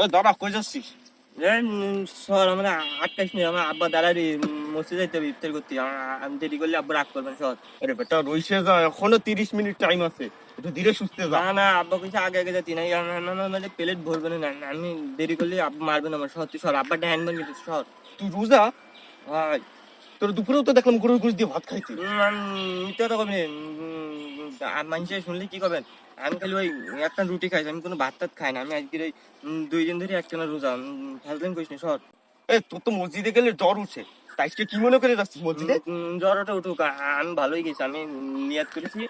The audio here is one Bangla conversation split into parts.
ওই দাঁড়া, কই যাচ্ছিস? সর আমরা আটকাইস নি, আমার আব্বা দাঁড়ারি মসজিদে যাইতে হবে ইফতার করতে, আমি দেরি করলে আব্বা রাগ করবেন। সর। আরে বেটা রইসে যা, এখনো 30 মিনিট টাইম আছে, একটু ধীরে সুস্থে যা। না না, আব্বা কইছে আগে আগে যাচ্ছি না, আমার মানে প্লেট ভরবে না, আমি দেরি করলে আব্বা মারবেন আমার। সর তুই সর, আব্বা ডাইনবেন কিন্তু। সর। তুই রোজা? হয়। তোর দুপুরেও তো দেখলাম গরুর গোশ দিয়ে ভাত খাইতি। মিথ্যা কথা কবেন, মানুষে শুনলে কি করবেন? আমি খালি ওই একটা রুটি খাইছি, আমি কোনো ভাত টাত খাই না। আমি আজকের এই 2 দিন ধরে একটানা রোজা। ফালতুন কইস নি। সর। এই তোর তো মসজিদে গেলে জ্বর উঠে, তাই আজকে কি মনে করে যাচ্ছিস মসজিদে? জ্বরটা উঠুক, আমি ভালোই গেছি। আমি নিয়াত করেছি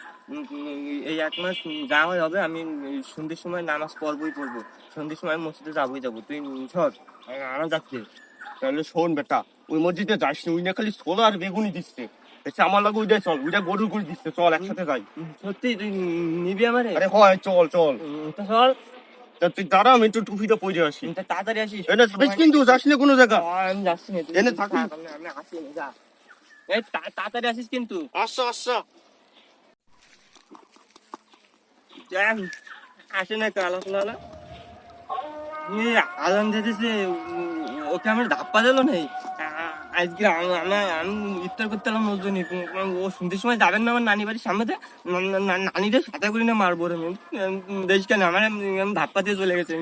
এই 1 মাস যা হয় হবে। আমি সন্ধ্যের সময় নামাজ পড়বো, সন্ধ্যের সময় মসজিদে যাবো। তুই সর, আমার যাচ্ছে। তাহলে শোন বেটা, ওই মসজিদে যাস নি, ওই না খালি ছোলা আর বেগুনি দিচ্ছে। দেখছি আমার লাগে ওইটাই চল, ওইটা গরুর গোশ দিচ্ছে, চল একসাথে যাই। সত্যি তুই নিবি আমারে? আরে হয়, চল চল। তো চল। তা তুই দাঁড়া, আমি একটু টুপিটা পরে আসি। তাড়াতাড়ি আসিস। এনে থাকিস কিন্তু, যাস না কোনো জায়গা। আমি যাচ্ছি না, তুই এনে থাকিস। থাক, আমি আসি না, যা। এই তাড়াতাড়ি আসিস কিন্তু। আচ্ছা আচ্ছা। যাই, আসে না কালা আজান দিতেছে, ওকে আমার ধাপ্পা দিল নেই আজকে। আমি ইফতার করতে এলাম ওর জন্য। ও শুনতে সময় যাবেন না আমার নানি বাড়ির সামনেতে? নানিদের সাথে করি না মারবো রে। দেশ কেন আমার ধাপ্পা দিয়ে চলে গেছে।